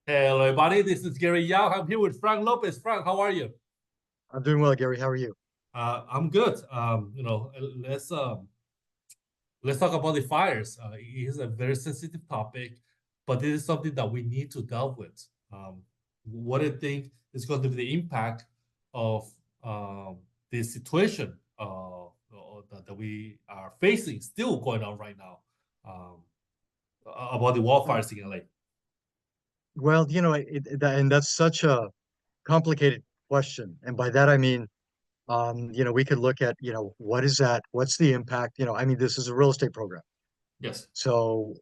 Hello, everybody. This is Gary Yao. I'm here with Frank Lopez. Frank, how are you? I'm doing well, Gary. How are you? I'm good. Let's talk about the fires. It is a very sensitive topic, but this is something that we need to delve with. What do you think is going to be the impact of this situation that we are facing, still going on right now, about the Uh, wildfires in LA? Well, and that's such a complicated question. And by that, I mean, we could look at, what is that? What's the impact? This is a real estate program. Yes. So,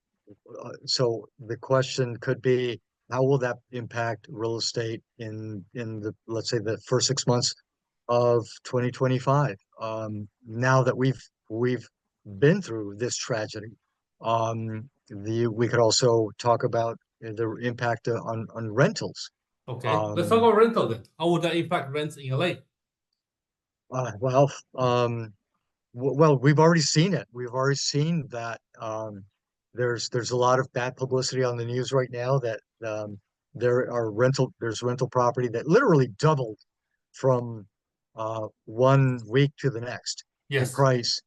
so the question could be, how will that impact real estate in the, let's say, the first 6 months of 2025? Now that we've been through this tragedy, we could also talk about the impact on rentals. Okay. Let's talk Um, about rental then. How would that impact rents in LA? uh, well, well, we've already seen it. We've already seen that there's a lot of bad publicity on the news right now that there's rental property that literally doubled from 1 week to the next in Yes. price.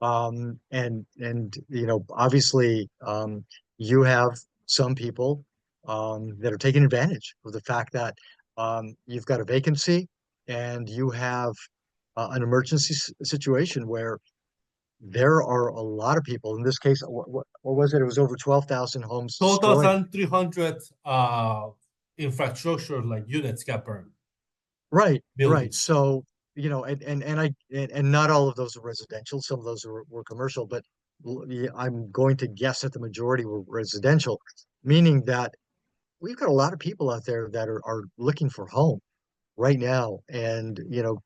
And obviously, you have some people that are taking advantage of the fact that you've got a vacancy and you have an emergency situation where there are a lot of people. In this case, what was it? It was over 12,000 homes destroyed. 2,300 infrastructure like units got burned, Right, right. buildings. So, and not all of those are residential. Some of those were commercial, but yeah, I'm going to guess that the majority were residential, meaning that we've got a lot of people out there that are looking for home right now. And,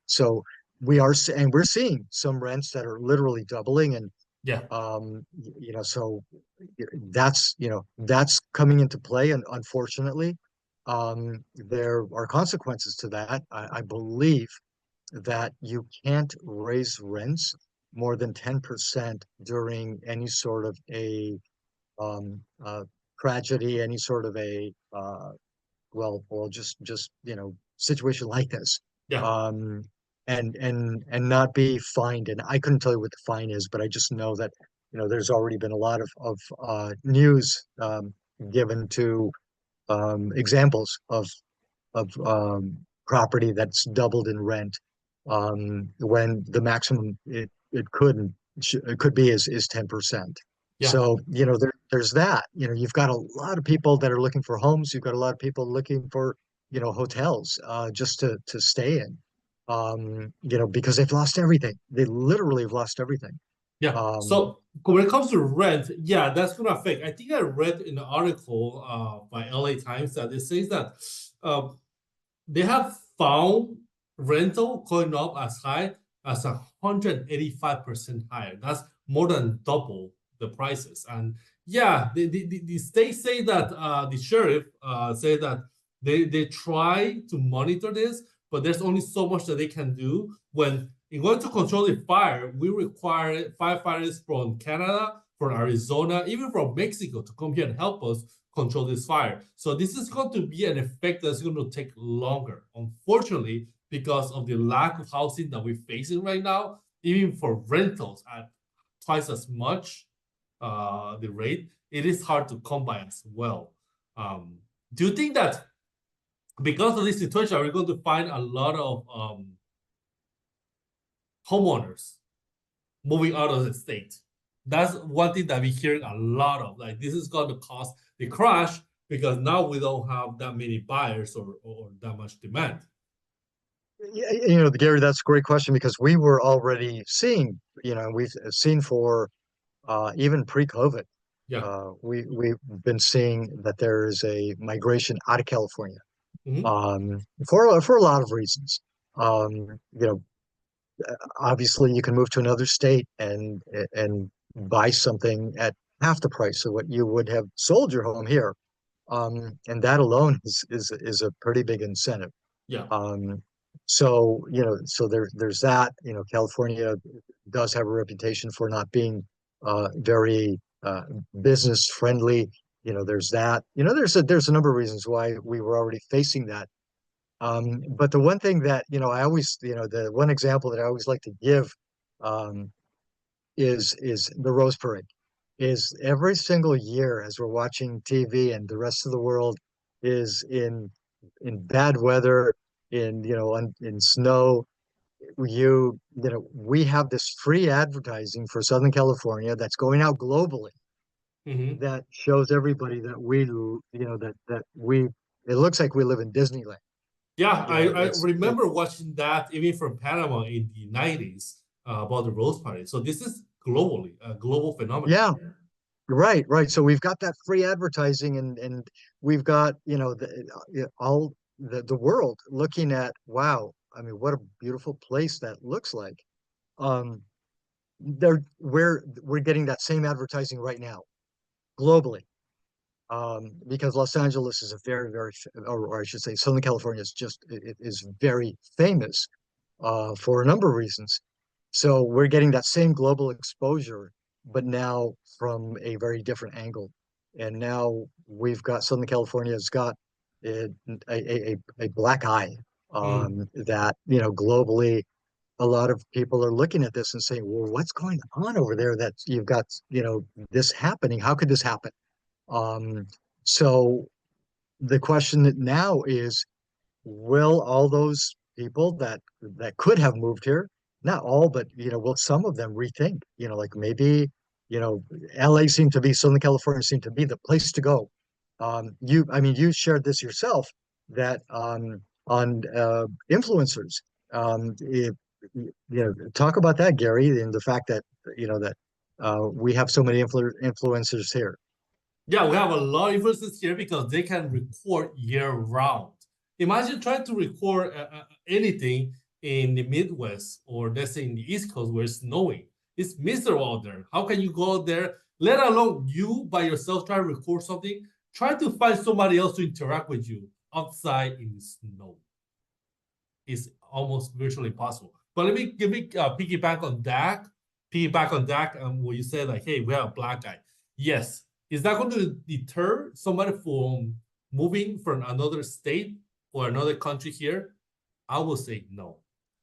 so and we're seeing some rents that are literally doubling. And, Yeah. so that's coming into play. And unfortunately, there are consequences to that. I believe that you can't raise rents more than 10% during any sort of a um, uh, tragedy, any sort of a just situation like this, Yeah. um, and not be fined. And I couldn't tell you what the fine is, but I just know that there's already been a lot of news given to examples of property that's doubled in rent when the maximum it could be is 10%. Yeah. So, there's that. You've got a lot of people that are looking for homes. You've got a lot of people looking for, hotels just to stay in. Because they've lost everything. They literally have lost everything. Yeah. Um, So when it comes to rent, yeah, that's gonna affect. I think I read in an article by LA Times that it says that uh, they have found rental going up as high as 185% higher. That's more than double the prices. And yeah, the state say that the sheriff say that they try to monitor this, but there's only so much that they can do. When in order to control the fire, we require firefighters from Canada, from Arizona, even from Mexico to come here and help us control this fire. So this is going to be an effect that's going to take longer. Unfortunately, because of the lack of housing that we're facing right now, even for rentals at twice as much the rate, it is hard to come by as well. Do you think that because of this situation, we're going to find a lot of homeowners moving out of the state? That's one thing that we're hearing a lot of. Like this is going to cause the crash because now we don't have that many buyers or that much demand. yeah, Gary, that's a great question because we were already seeing, we've seen for even pre-COVID. Yeah. We've been seeing that there is a migration out of California Mhm. for a lot of reasons. Um, you know, Obviously, you can move to another state and buy something at half the price of what you would have sold your home here, and that alone is a pretty big incentive. Yeah. Um, so there's that. California does have a reputation for not being very business friendly. there's that. There's a number of reasons why we were already facing that. But the one thing that, I always, the one example that I always like to give um, is the Rose Parade. Is every single year as we're watching TV and the rest of the world is in bad weather, in snow, we have this free advertising for Southern California that's going out globally Hmm. that shows everybody that we it looks like we live in Disneyland. Yeah, I It remember watching that even from Panama in the 90s about the Rose Party. So this is globally a global phenomenon. yeah, right, right. So we've got that free advertising and we've got, all the world looking at, wow, I mean, what a beautiful place that looks like. Um, we're getting that same advertising right now globally. Because Los Angeles is a very, very, or I should say, Southern California is just it is very famous for a number of reasons. So we're getting that same global exposure, but now from a very different angle. And now we've got Southern California has got a black eye Mm. that, globally a lot of people are looking at this and saying, well, what's going on over there that you've got, this happening? How could this happen? Um, so the question now is, will all those people that could have moved here, not all, but will some of them rethink? Like maybe, you know, LA seemed to be Southern California seemed to be the place to go. I mean, you shared this yourself that on influencers. Talk about that, Gary, and the fact that that we have so many influencers here. Yeah, we have a lot of influencers here because they can record year round. Imagine trying to record anything in the Midwest or let's say in the East Coast where it's snowing. It's miserable out there. How can you go out there, let alone you by yourself try to record something? Try to find somebody else to interact with you outside in the snow. It's almost virtually impossible. But let me give me piggyback on that. Piggyback on that, where you said like, "Hey, we have a black guy." Yes, is that going to deter somebody from moving from another state or another country here? I will say no.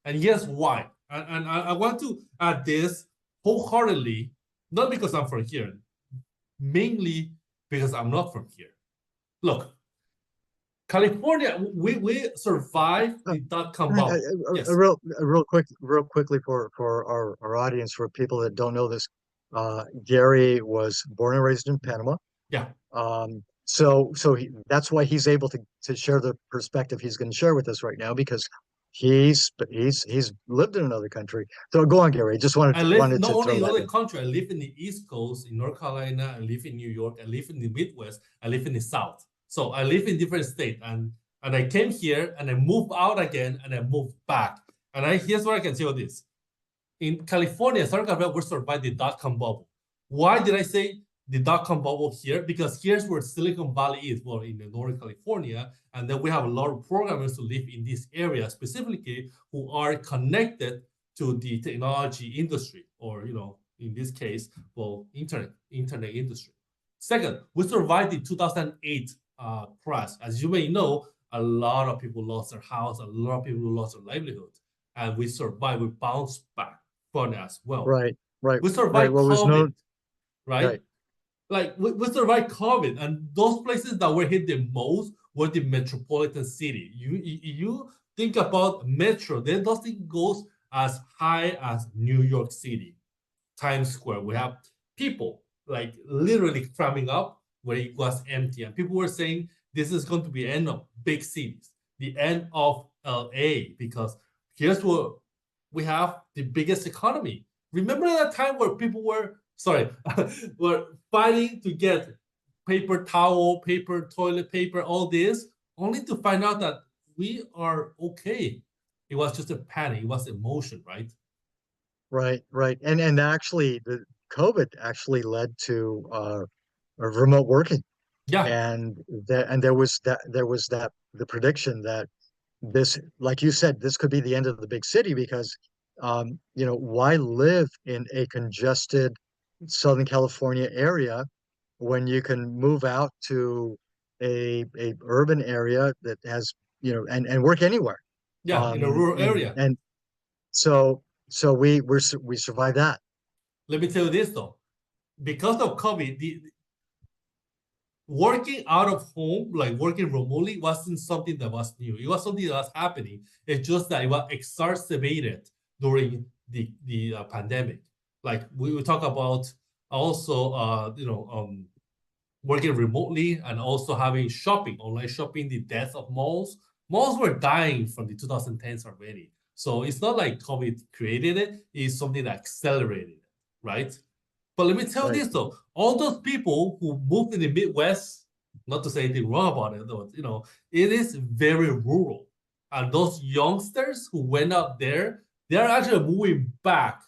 And yes, why? And I want to add this wholeheartedly, not because I'm from here, mainly because I'm not from here. Look, California, we survived Uh, the dot-com a, bubble. a Yes. real quickly for our audience, for people that don't know this, Gary was born and raised in Panama. Yeah. That's why he's able to share the perspective he's going to share with us right now because he's lived in another country. So go on, Gary. Just I live wanted not to only throw in that other in. country, I live in the East Coast, in North Carolina, I live in New York, I live in the Midwest, I live in the South. So I live in different states and I came here and I moved out again and I moved back. And here's what I can tell you this. In California, Southern California, we survived the dot-com bubble. Why did I say the dot-com bubble here? Because here's where Silicon Valley is, well, in the Northern California, and then we have a lot of programmers who live in this area specifically who are connected to the technology industry, or in this case, well, internet industry. Second, we survived the 2008 crash. As you may know, a lot of people lost their house, a lot of people lost their livelihood, and we survived. We bounced back fun as well. Right, right, We right. survived What was COVID, known, right? right, Like we survived COVID, and those places that were hit the most were the metropolitan city. You think about metro, then nothing goes as high as New York City, Times Square. We have people like literally cramming up where it was empty, and people were saying this is going to be the end of big cities, the end of LA, because here's what we have the biggest economy. Remember that time where people were sorry were fighting to get paper towel, paper toilet paper, all this, only to find out that we are okay. It was just a panic. It was emotion, right? right, right. And actually, the COVID actually led to remote working, Yeah. and there was that the prediction that this, like you said, this could be the end of the big city because, why live in a congested Southern California area when you can move out to a urban area that has, and work anywhere. Yeah, in a rural area. And so we survived that. Let me tell you this though, because of COVID, the working out of home, like working remotely, wasn't something that was new. It was something that was happening. It's just that it was exacerbated during the pandemic. Like we talk about also, working remotely and also having shopping, online shopping, the death of malls. Malls were dying from the 2010s already. So it's not like COVID created it, it's something that accelerated it, right? But let me tell Right. this though, all those people who moved in the Midwest, not to say anything wrong about it, though, it is very rural. And those youngsters who went out there, they're actually moving back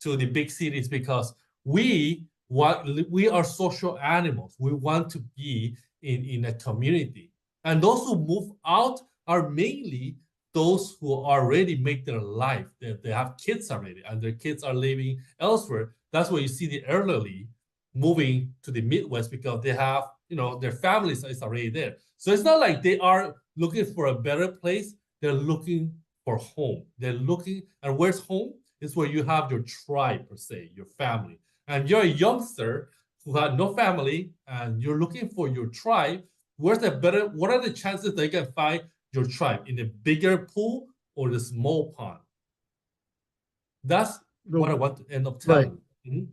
to the big cities because we are social animals. We want to be in a community. And those who move out are mainly those who already make their life. They have kids already, and their kids are living elsewhere. That's where you see the elderly moving to the Midwest because they have, their families is already there. So it's not like they are looking for a better place. They're looking for home. They're looking, and where's home? Is where you have your tribe per se, your family. And you're a youngster who had no family and you're looking for your tribe. What are the chances that you can find your tribe in a bigger pool or the small pond? That's what I want to end up Right. telling you. Mhm.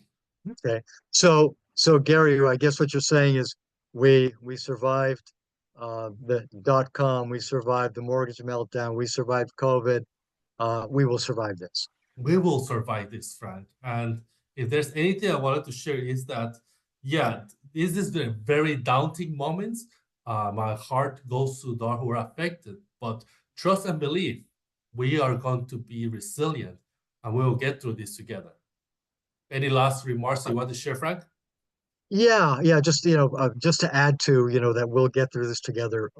Okay. So Gary, I guess what you're saying is we survived the .com, we survived the mortgage meltdown, we survived COVID. We will survive this. We will survive this, Frank. And if there's anything I wanted to share is that, yeah, this is the very daunting moments. My heart goes to those who are affected, but trust and believe we are going to be resilient and we will get through this together. Any last remarks you want to share, Frank? Yeah, just to add to, that we'll get through this together.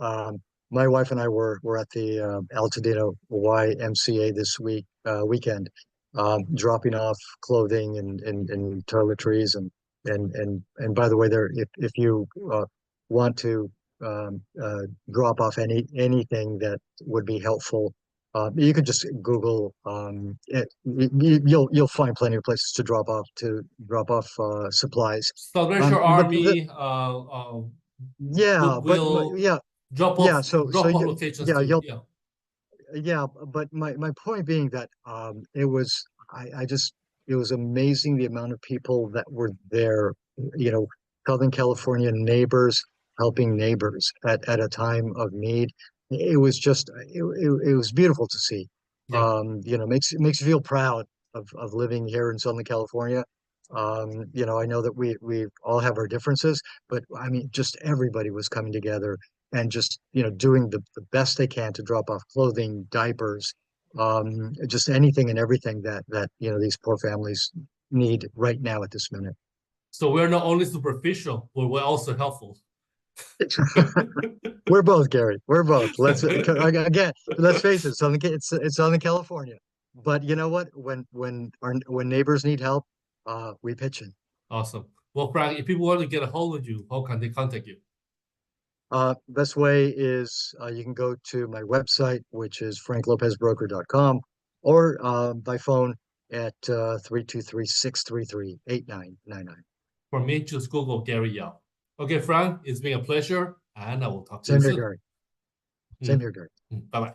My wife and I were at the Altadena YMCA this weekend, dropping off clothing and toiletries and by the way, there if you want to drop off anything that would be helpful, you could just Google you'll find plenty of places to drop off supplies. Salvation But the, Army, yeah, Goodwill, drop yeah, off so drop off you, locations yeah, too. you'll Yeah, yeah, but my point being that it was I just it was amazing the amount of people that were there, you know, Southern California neighbors helping neighbors at a time of need. It was just it was beautiful to see. yeah. Makes you feel proud of living here in Southern California. I know that we all have our differences, but I mean, just everybody was coming together and just doing the best they can to drop off clothing, diapers, just anything and everything that these poor families need right now at this minute. So we're not only superficial, but we're also helpful. We're both, Gary. We're both. Again, let's face it, it's Southern California. But you know what? When neighbors need help, we pitch in. Awesome. Well, Frank, if people want to get a hold of you, how can they contact you? Best way is you can go to my website, which is franklopezbroker.com, or by phone at 323-633-8999. For me, just Google Gary Yao. Okay, Frank, it's been a pleasure, and I will talk to you Same here, soon. Gary. Same Mm. here, Gary. Bye bye.